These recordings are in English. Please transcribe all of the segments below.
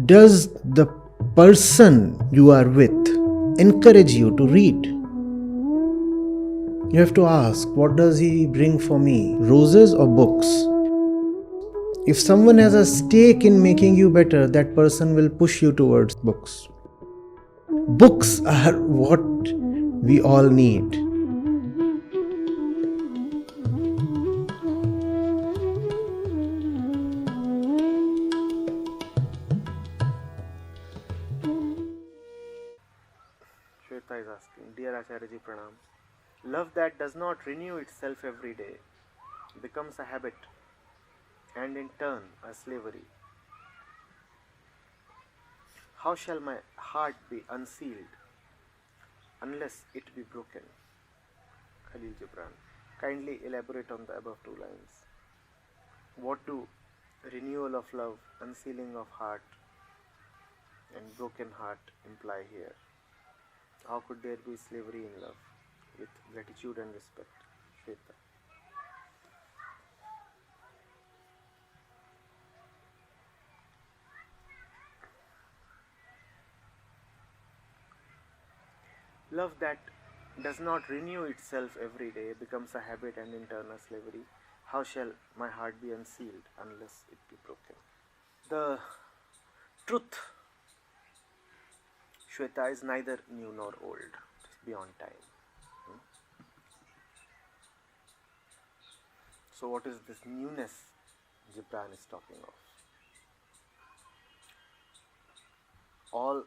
does the person you are with encourage you to read? You have to ask, what does he bring for me? Roses or books? If someone has a stake in making you better, that person will push you towards books. Books are what we all need. Shweta is asking, Dear Acharya Ji Pranam, love that does not renew itself every day becomes a habit and in turn a slavery. How shall my heart be unsealed unless it be broken? Khalil Gibran. Kindly elaborate on the above two lines. What do renewal of love, unsealing of heart and broken heart imply here? How could there be slavery in love? With gratitude and respect. Shweta. Love that does not renew itself every day becomes a habit and in turn a slavery. How shall my heart be unsealed unless it be broken? The truth, Shweta, is neither new nor old. It is beyond time. So what is this newness Gibran is talking of? All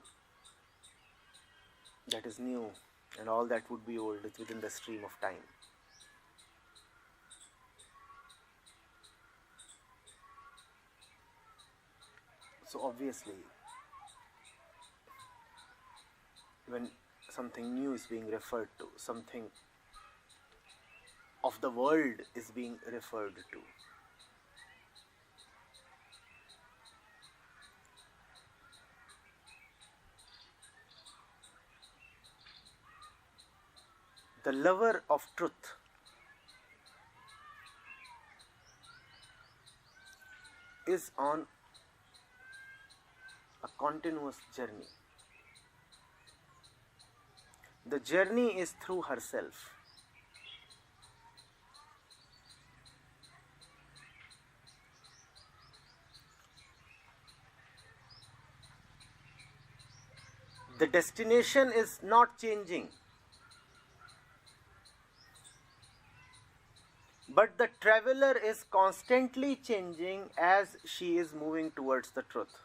that is new and all that would be old is within the stream of time. So obviously, when something new is being referred to, something of the world is being referred to, the lover of truth is on a continuous journey. The journey is through herself. The destination is not changing, but the traveler is constantly changing as she is moving towards the truth.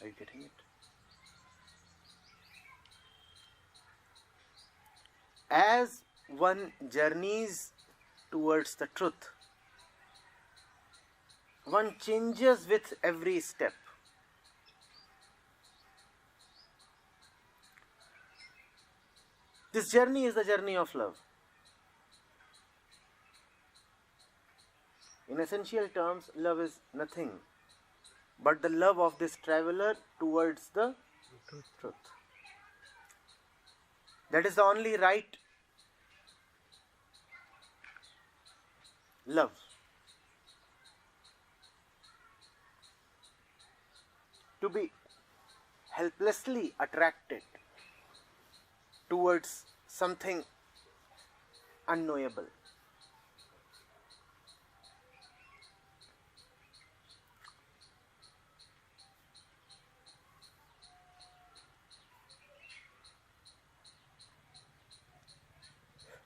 Are you getting it? As one journeys towards the truth, one changes with every step. This journey is the journey of love. In essential terms, love is nothing but the love of this traveler towards the truth. That is the only right love. To be helplessly attracted towards something unknowable.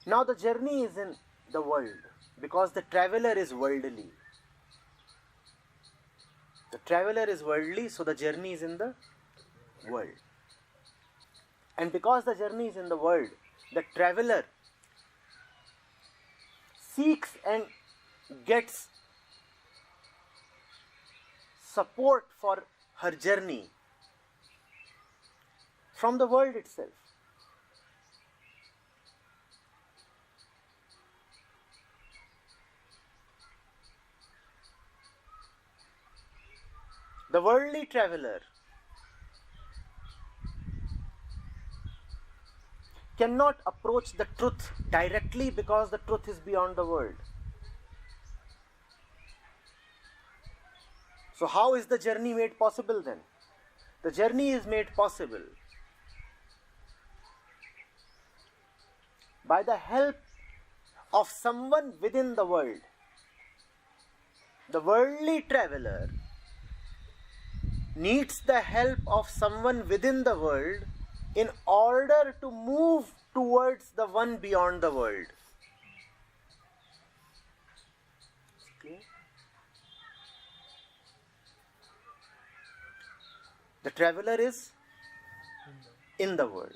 Now the journey is in the world because the traveler is worldly. The traveler is worldly, so the journey is in the world. And because the journey is in the world, the traveler seeks and gets support for her journey from the world itself. The worldly traveler cannot approach the truth directly because the truth is beyond the world. So how is the journey made possible then? The journey is made possible by the help of someone within the world. The worldly traveler needs the help of someone within the world in order to move towards the one beyond the world. Okay. The traveler is in the world.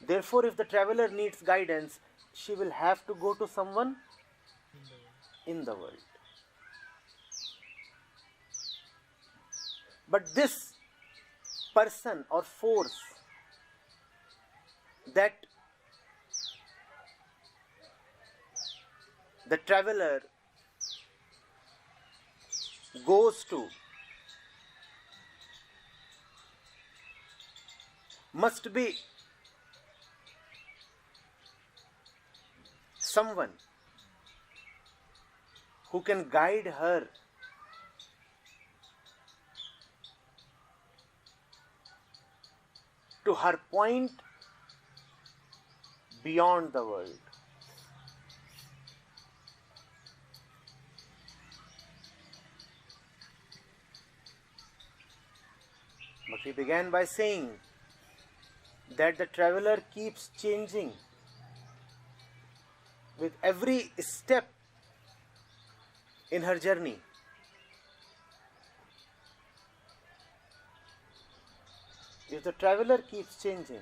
Therefore, if the traveler needs guidance, she will have to go to someone in the world. But this person or force that the traveler goes to must be someone who can guide her to her point beyond the world. But we began by saying that the traveler keeps changing with every step in her journey. If the traveler keeps changing,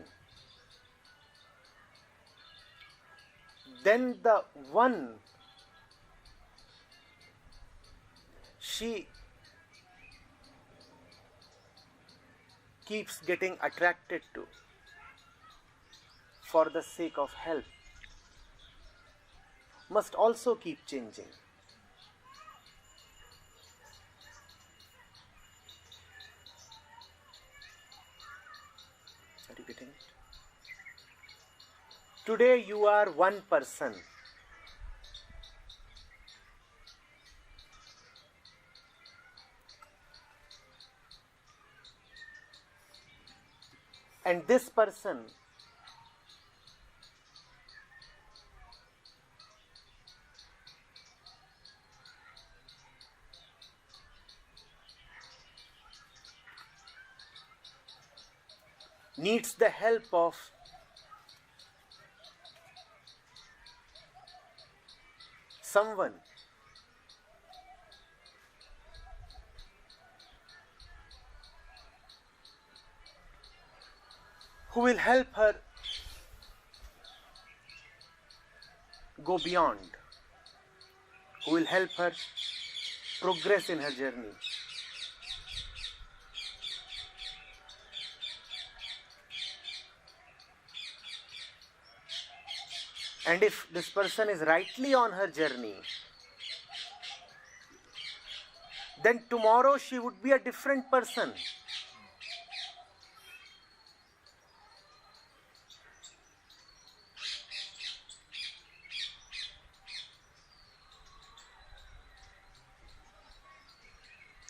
then the one she keeps getting attracted to for the sake of help must also keep changing. Are you getting it? Today you are one person. And this person needs the help of someone who will help her go beyond, who will help her progress in her journey. And if this person is rightly on her journey, then tomorrow she would be a different person.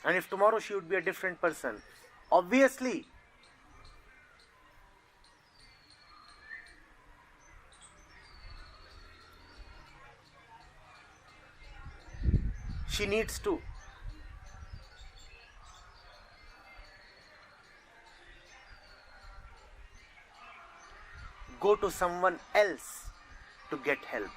And if tomorrow she would be a different person, obviously she needs to go to someone else to get help.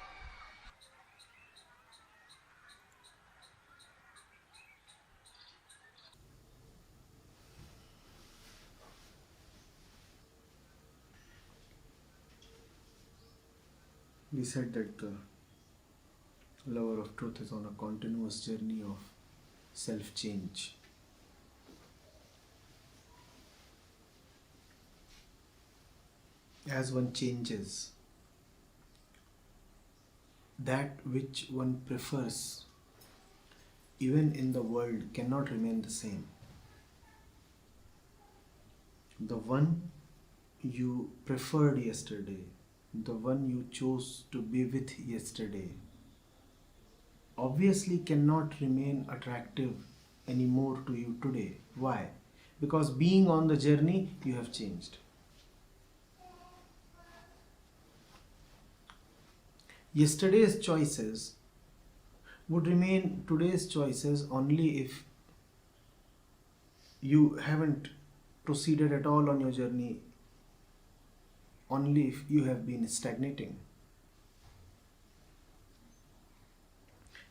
We said that the lover of truth is on a continuous journey of self-change. As one changes, that which one prefers, even in the world, cannot remain the same. The one you preferred yesterday, the one you chose to be with yesterday, obviously cannot remain attractive anymore to you today. Why? Because being on the journey, you have changed. Yesterday's choices would remain today's choices only if you haven't proceeded at all on your journey, only if you have been stagnating.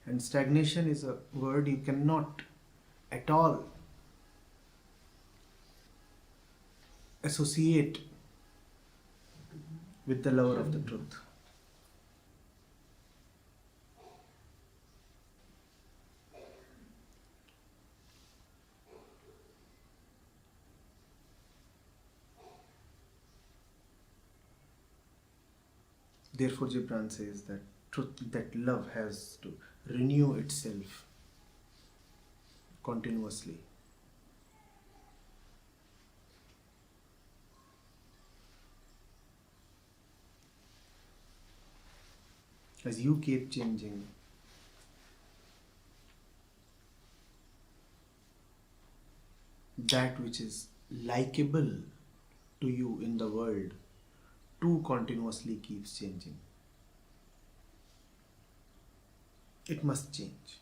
And stagnation is a word you cannot at all associate with the lover of the truth. Therefore, Gibran says that love has to renew itself continuously. As you keep changing, that which is likable to you in the world too continuously keeps changing. It must change.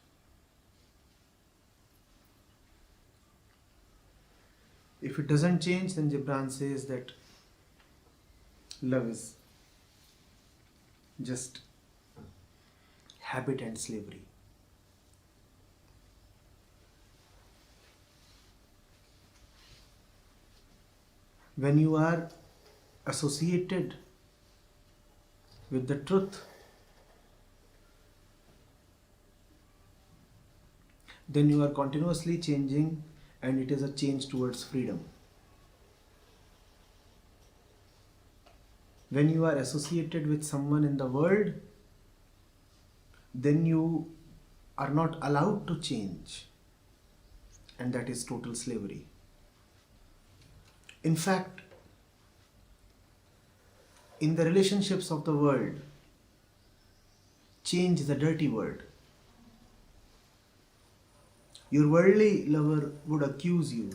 If it doesn't change, then Gibran says that love is just habit and slavery. When you are associated with the truth, then you are continuously changing, and it is a change towards freedom. When you are associated with someone in the world, then you are not allowed to change, and that is total slavery. In fact, in the relationships of the world, change is a dirty word. Your worldly lover would accuse you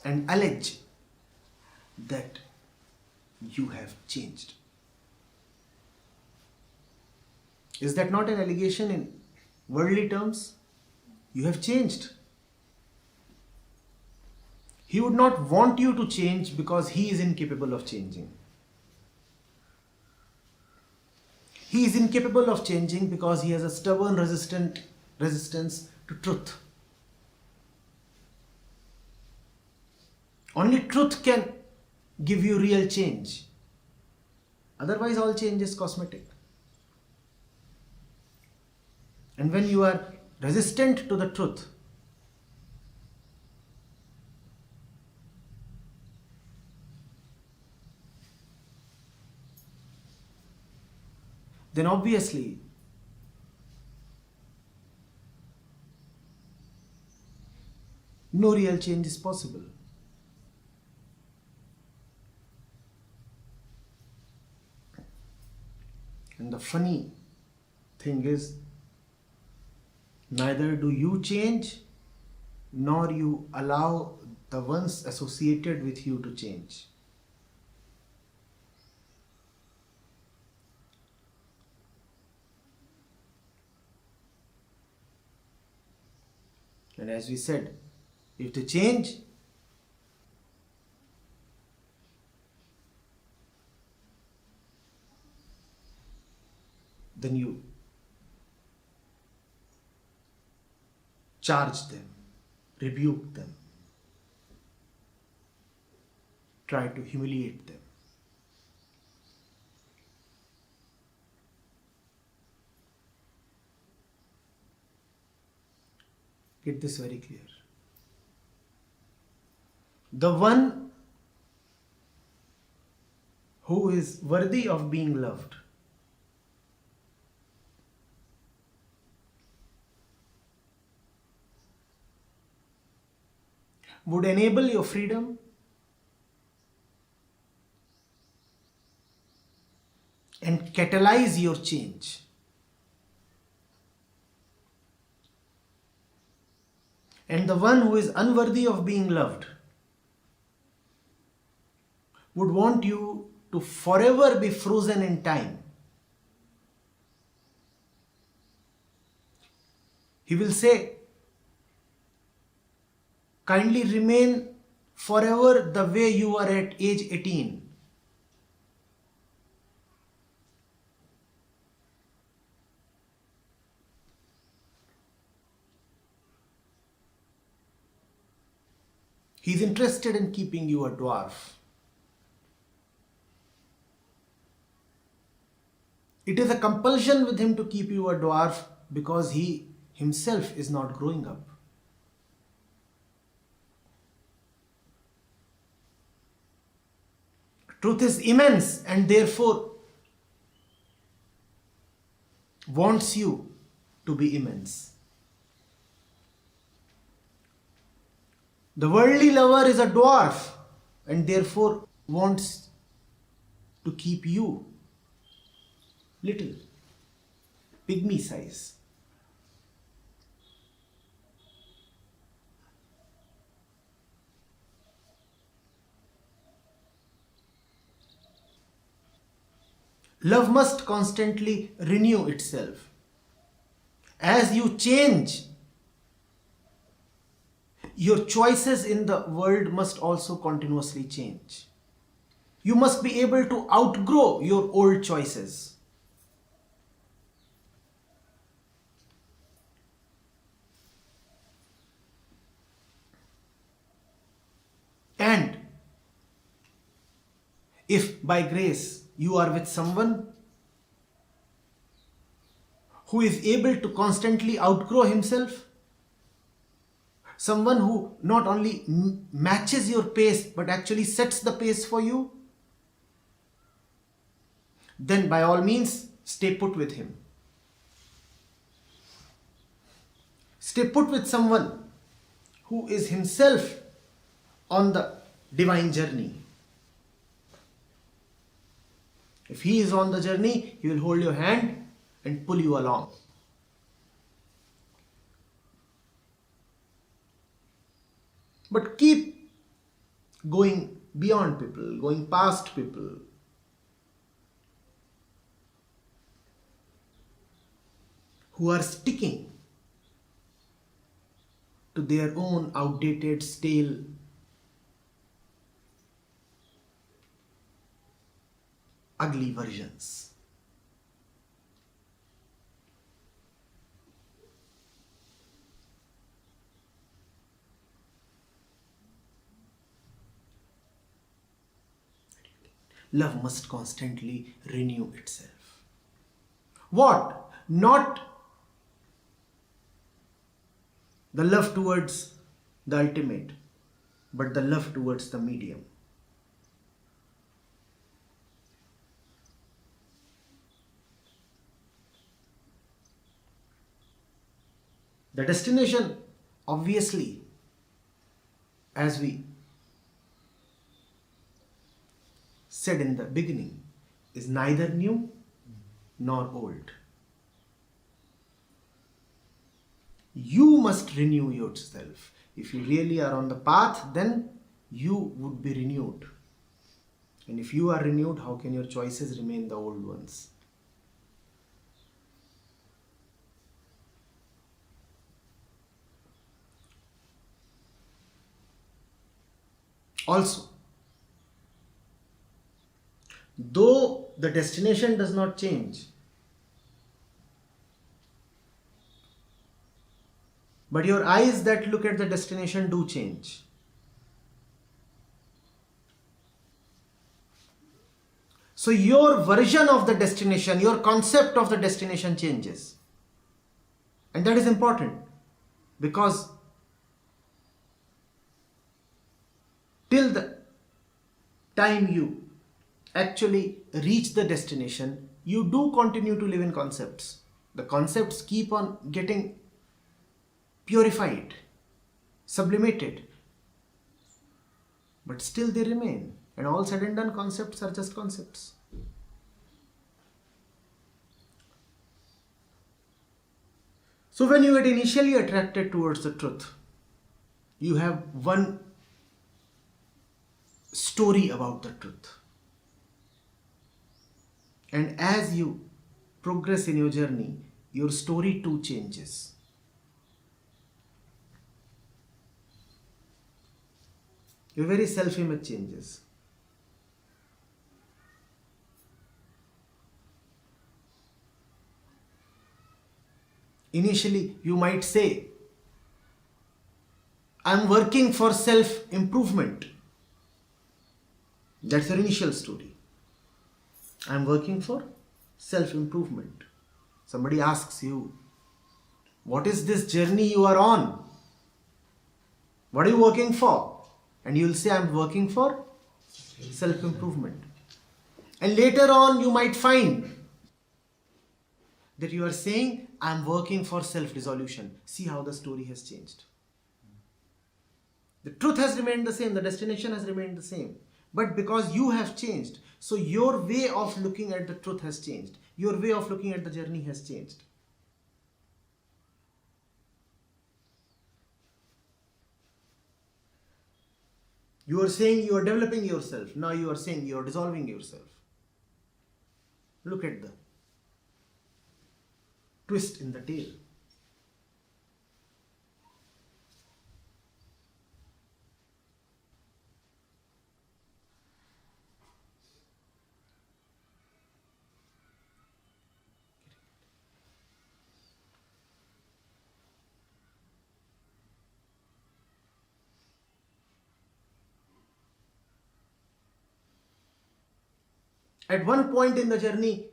and allege that you have changed. Is that not an allegation in worldly terms? You have changed. He would not want you to change because he is incapable of changing. He is incapable of changing because he has a stubborn resistance to truth. Only truth can give you real change. Otherwise, all change is cosmetic. And when you are resistant to the truth, then obviously no real change is possible. And the funny thing is, neither do you change, nor you allow the ones associated with you to change. And as we said, if they change, then you charge them, rebuke them, try to humiliate them. Get this very clear. The one who is worthy of being loved would enable your freedom and catalyze your change. And the one who is unworthy of being loved would want you to forever be frozen in time. He will say, kindly remain forever the way you were at age 18. He is interested in keeping you a dwarf. It is a compulsion with him to keep you a dwarf because he himself is not growing up. Truth is immense and therefore wants you to be immense. The worldly lover is a dwarf and therefore wants to keep you little, pygmy size. Love must constantly renew itself. As you change, your choices in the world must also continuously change. You must be able to outgrow your old choices. And if by grace you are with someone who is able to constantly outgrow himself, someone who not only matches your pace but actually sets the pace for you, then by all means stay put with him. Stay put with someone who is himself on the divine journey. If he is on the journey, he will hold your hand and pull you along. But keep going beyond people, going past people. Who are sticking to their own outdated, stale, ugly versions. Love must constantly renew itself. What? Not the love towards the ultimate, but the love towards the medium. The destination, obviously, as we said in the beginning, is neither new nor old. You must renew yourself. If you really are on the path, then you would be renewed. And if you are renewed, how can your choices remain the old ones? Also, though the destination does not change, but your eyes that look at the destination do change. So your version of the destination, your concept of the destination changes. And that is important because till the time you actually reach the destination, you do continue to live in concepts. The concepts keep on getting purified, sublimated, but still they remain. And all said and done, concepts are just concepts. So when you get initially attracted towards the truth, you have one story about the truth. And as you progress in your journey, your story too changes. Your very self-image changes. Initially, you might say, I'm working for self-improvement. That's your initial story. I'm working for self-improvement. Somebody asks you, what is this journey you are on? What are you working for? And you will say, I'm working for self-improvement. And later on, you might find that you are saying, I'm working for self-dissolution. See how the story has changed. The truth has remained the same, the destination has remained the same. But because you have changed, so your way of looking at the truth has changed. Your way of looking at the journey has changed. You are saying you are developing yourself. Now you are saying you are dissolving yourself. Look at the twist in the tail. At one point in the journey,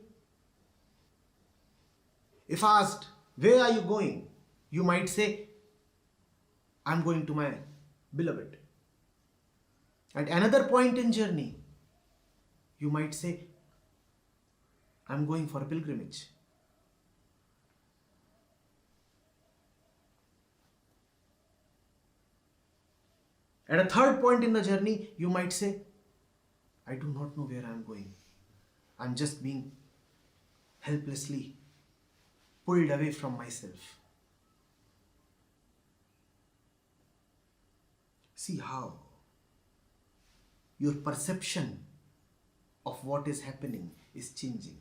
if asked, where are you going? You might say, I'm going to my beloved. At another point in journey, you might say, I'm going for a pilgrimage. At a third point in the journey, you might say, I do not know where I'm going. I'm just being helplessly pulled away from myself. See how your perception of what is happening is changing.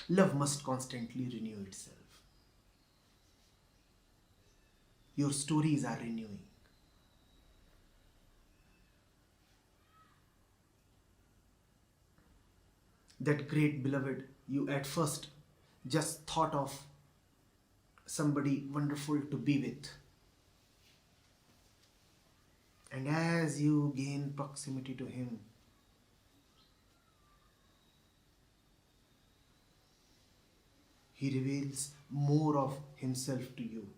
Love must constantly renew itself. Your stories are renewing. That great beloved you at first just thought of somebody wonderful to be with. And as you gain proximity to him, he reveals more of himself to you.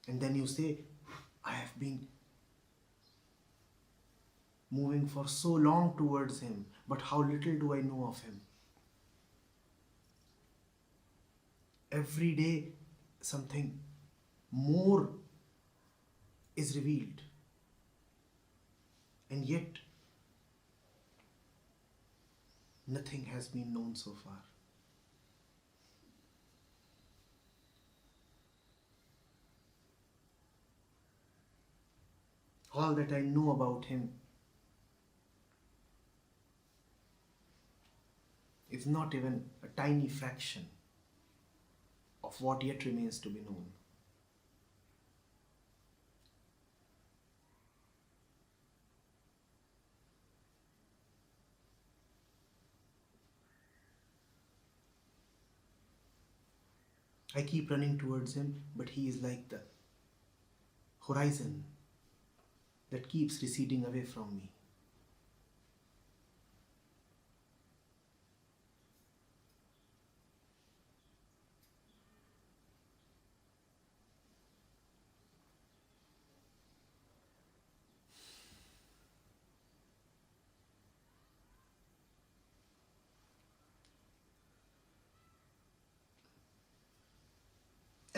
And then you say, I have been moving for so long towards him, but how little do I know of him? Every day, something more is revealed. And yet, nothing has been known so far. All that I know about him is not even a tiny fraction of what yet remains to be known. I keep running towards him, but he is like the horizon that keeps receding away from me.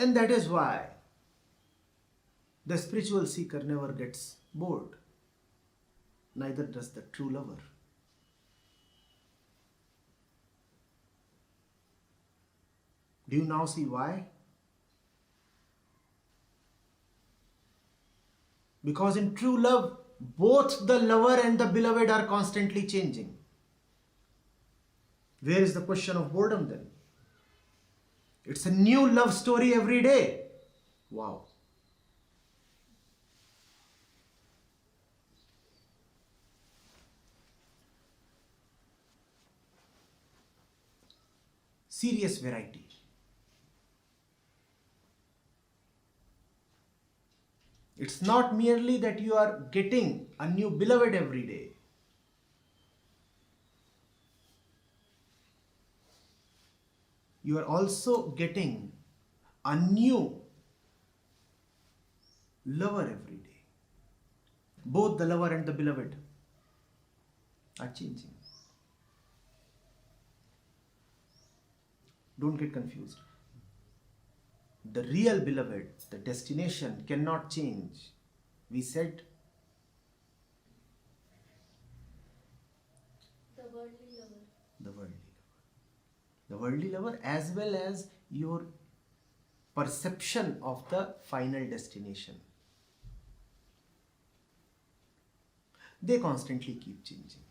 And that is why the spiritual seeker never gets bored. Neither does the true lover. Do you now see why? Because in true love, both the lover and the beloved are constantly changing. Where is the question of boredom then? It's a new love story every day. Wow. Serious variety. It's not merely that you are getting a new beloved every day. You are also getting a new lover every day. Both the lover and the beloved are changing. Don't get confused. The real beloved, the destination cannot change. We said the worldly lover. The worldly lover. The worldly lover as well as your perception of the final destination. They constantly keep changing.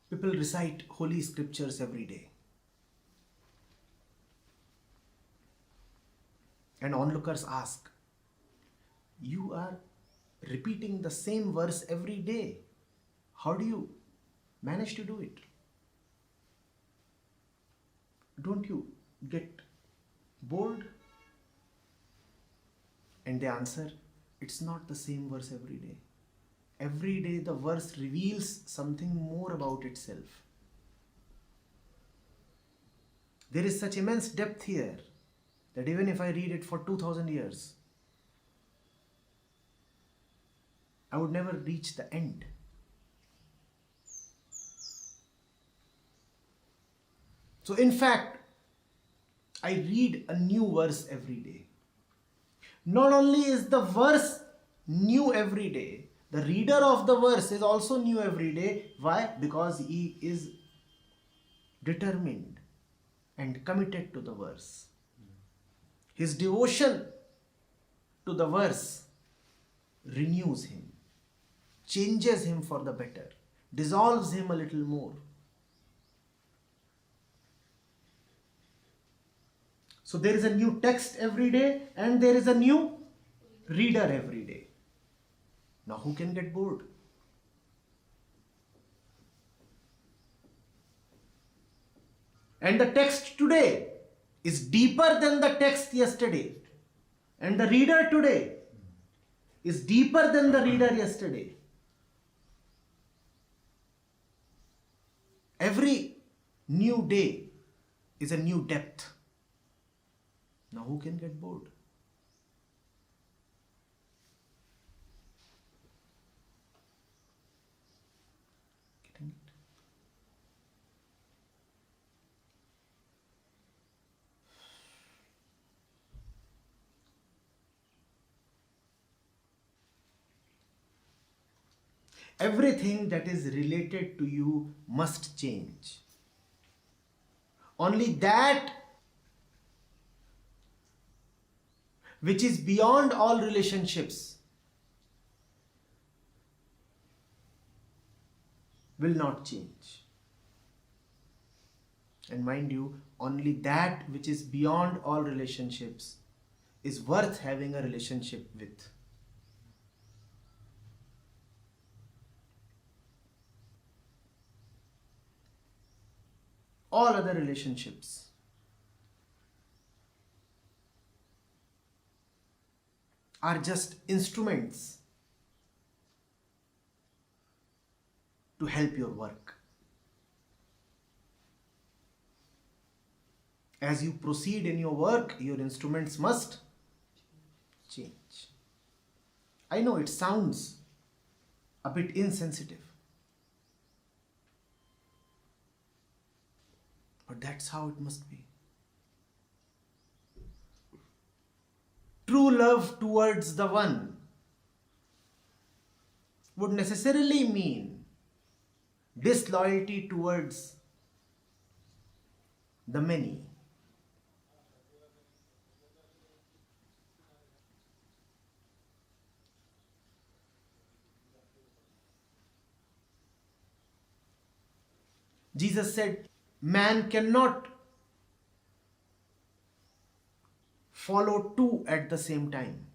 People recite holy scriptures every day. And onlookers ask, you are repeating the same verse every day. How do you manage to do it? Don't you get bored? And they answer, it's not the same verse every day. Every day the verse reveals something more about itself. There is such immense depth here that even if I read it for 2000 years, I would never reach the end. So in fact, I read a new verse every day. Not only is the verse new every day, the reader of the verse is also new every day. Why? Because he is determined and committed to the verse. His devotion to the verse renews him, changes him for the better, dissolves him a little more. So there is a new text every day and there is a new reader every day. Now who can get bored? And the text today is deeper than the text yesterday. And the reader today is deeper than the reader yesterday. Every new day is a new depth. Now who can get bored? Getting it? Everything that is related to you must change. Only that which is beyond all relationships will not change. And mind you, only that which is beyond all relationships is worth having a relationship with. All other relationships are just instruments to help your work. As you proceed in your work, your instruments must change. I know it sounds a bit insensitive. But that's how it must be. True love towards the one would necessarily mean disloyalty towards the many. Jesus said, man cannot follow two at the same time.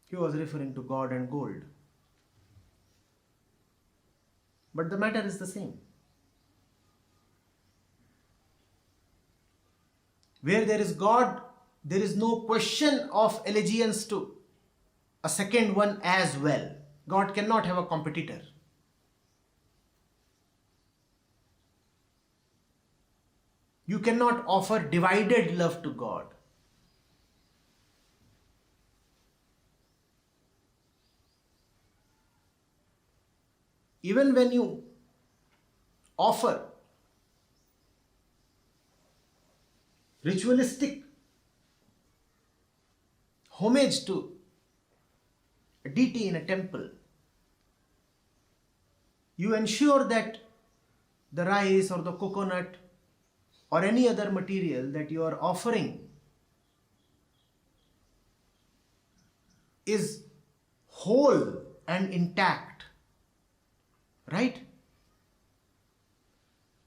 He was referring to God and gold. But the matter is the same. Where there is God, there is no question of allegiance to a second one as well. God cannot have a competitor. You cannot offer divided love to God. Even when you offer ritualistic homage to a deity in a temple, you ensure that the rice or the coconut or any other material that you are offering is whole and intact, right?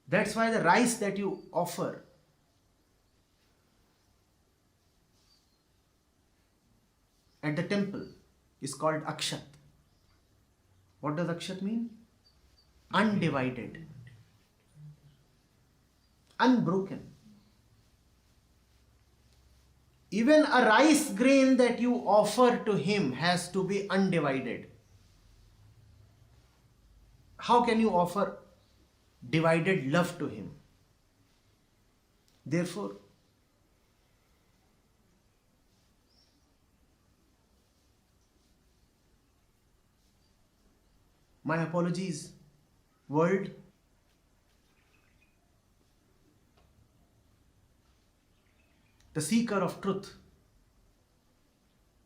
That's why the rice that you offer at the temple is called akshat. What does akshat mean? Undivided, unbroken. Even a rice grain that you offer to him has to be undivided. How can you offer divided love to him? Therefore, my apologies, world. The seeker of truth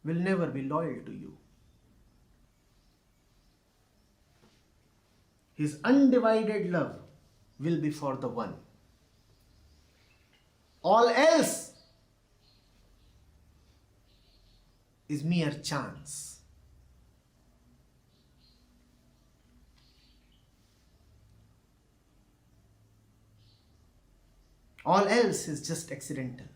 will never be loyal to you. His undivided love will be for the one. All else is mere chance. All else is just accidental.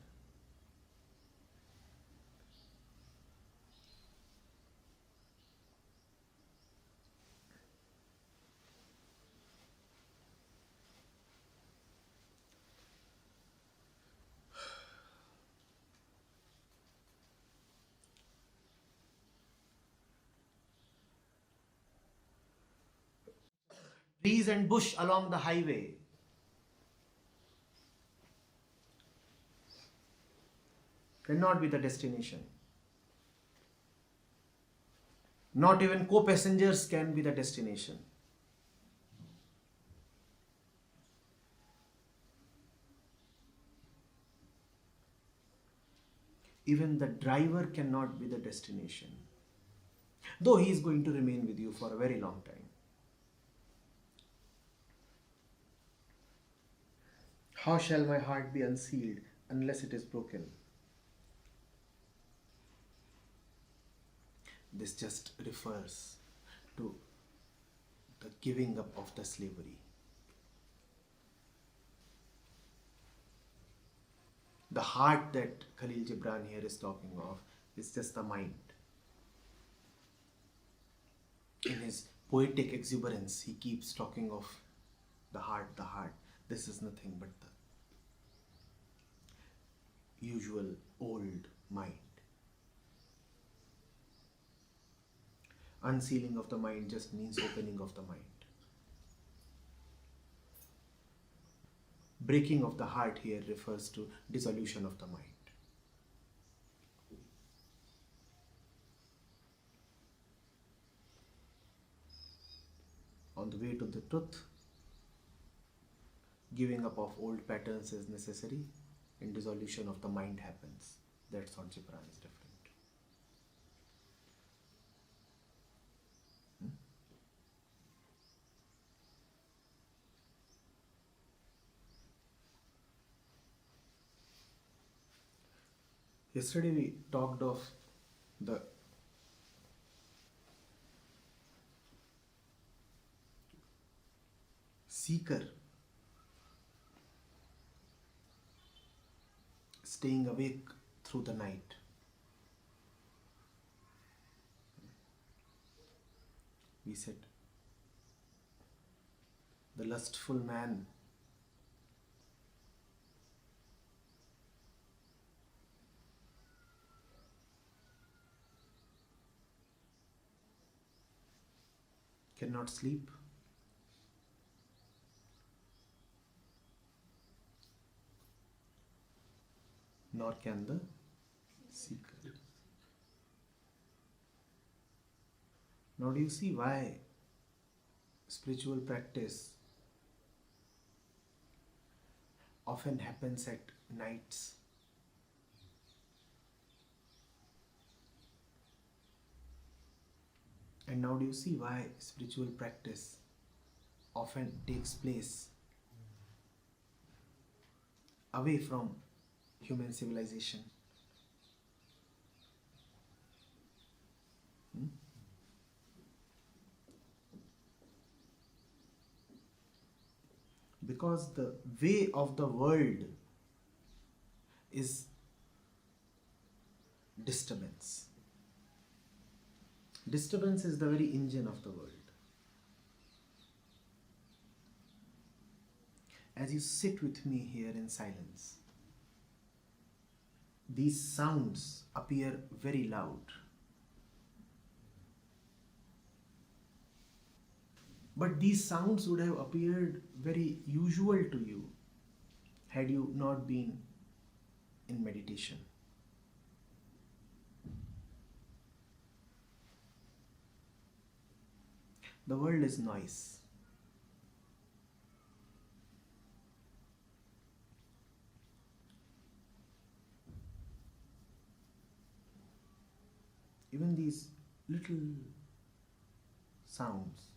Trees and bush along the highway cannot be the destination. Not even co-passengers can be the destination. Even the driver cannot be the destination, though he is going to remain with you for a very long time. How shall my heart be unsealed unless it is broken? This just refers to the giving up of the slavery. The heart that Khalil Gibran here is talking of is just the mind. In his poetic exuberance, he keeps talking of the heart, the heart. This is nothing but the usual old mind. Unsealing of the mind just means opening of the mind. Breaking of the heart here refers to dissolution of the mind. on the way to the truth. Giving up of old patterns is necessary, and dissolution of the mind happens. That's what Gibran is referring to. Yesterday we talked of the seeker staying awake through the night. We said the lustful man cannot sleep, nor can the seeker. Now, do you see why spiritual practice often happens at nights? And now, do you see why spiritual practice often takes place away from human civilization? Because the way of the world is disturbance. Disturbance is the very engine of the world. As you sit with me here in silence, these sounds appear very loud. But these sounds would have appeared very usual to you had you not been in meditation. The world is noise. Even these little sounds,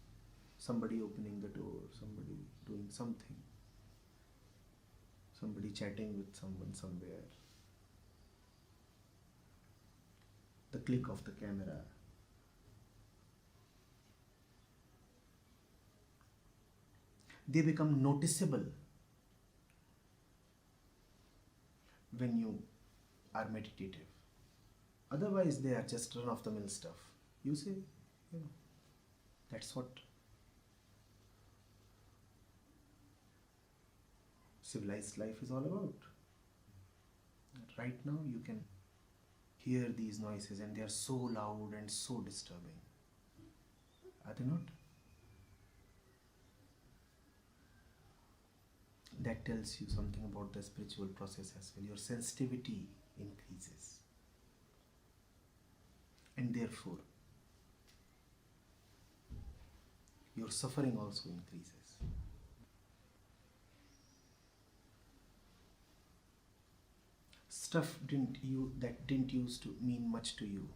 somebody opening the door, somebody doing something, somebody chatting with someone somewhere, the click of the camera, they become noticeable when you are meditative. Otherwise, they are just run-of-the-mill stuff. You say, that's what civilized life is all about. Right now, you can hear these noises and they are so loud and so disturbing. Are they not? That tells you something about the spiritual process as well. Your sensitivity increases. And therefore, your suffering also increases. Stuff that didn't used to mean much to you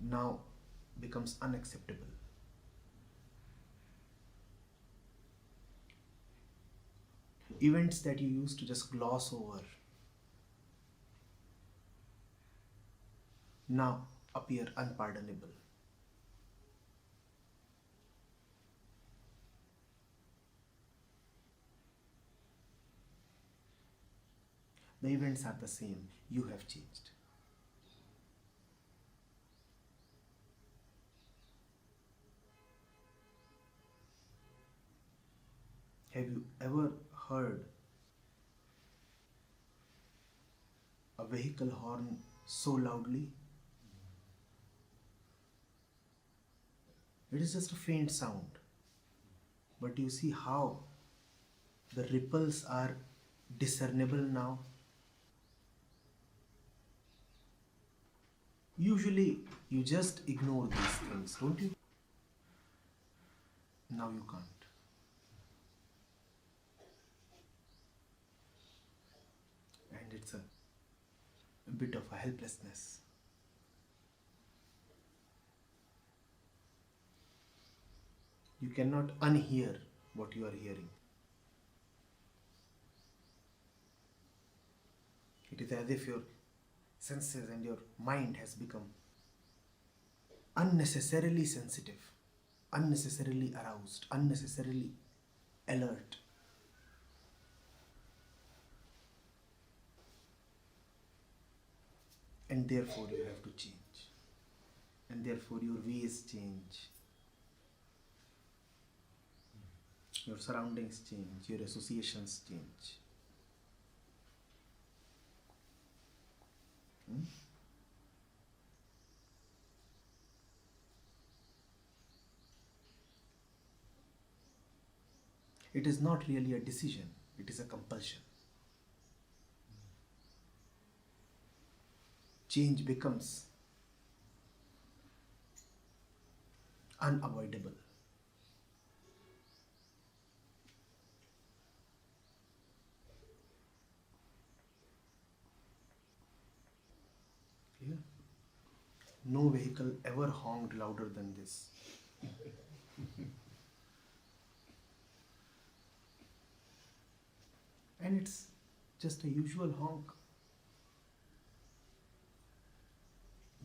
now becomes unacceptable. Events that you used to just gloss over now appear unpardonable. The events are the same. You have changed. Have you ever heard a vehicle horn so loudly? It is just a faint sound. But you see how the ripples are discernible now? Usually, you just ignore these things, don't you? Now you can't. And it's a bit of a helplessness. You cannot unhear what you are hearing. It is as if your senses and your mind has become unnecessarily sensitive, unnecessarily aroused, unnecessarily alert. And therefore you have to change. And therefore your ways change. Your surroundings change, your associations change. It is not really a decision, it is a compulsion. Change becomes unavoidable. Clear? No vehicle ever honked louder than this. And it's just a usual honk.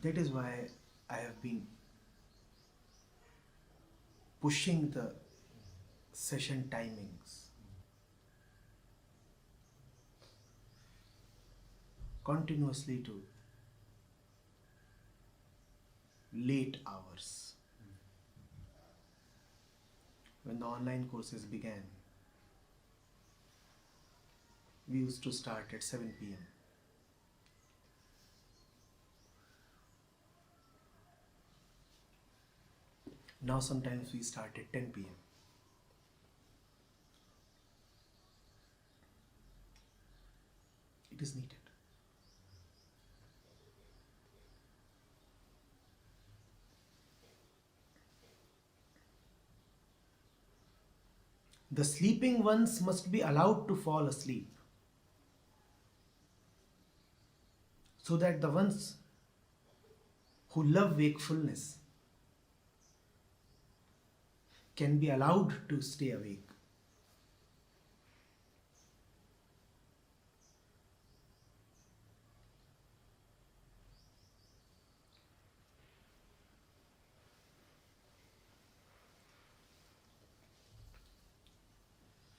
That is why I have been pushing the session timings continuously to late hours. When the online courses began, we used to start at 7 p.m. Now sometimes we start at 10 p.m. It is needed. The sleeping ones must be allowed to fall asleep, so that the ones who love wakefulness can be allowed to stay awake.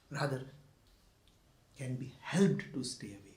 Rather, can be helped to stay awake.